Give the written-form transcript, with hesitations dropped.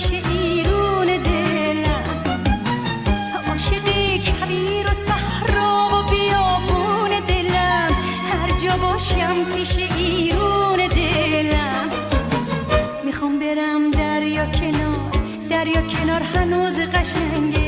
پیش ایرون دلم، عاشقی کویر و صحرا و بیابون دلم، هر جا باشم پیش ایرون دلم. میخوام برم دریا کنار، دریا کنار هنوز قشنگه،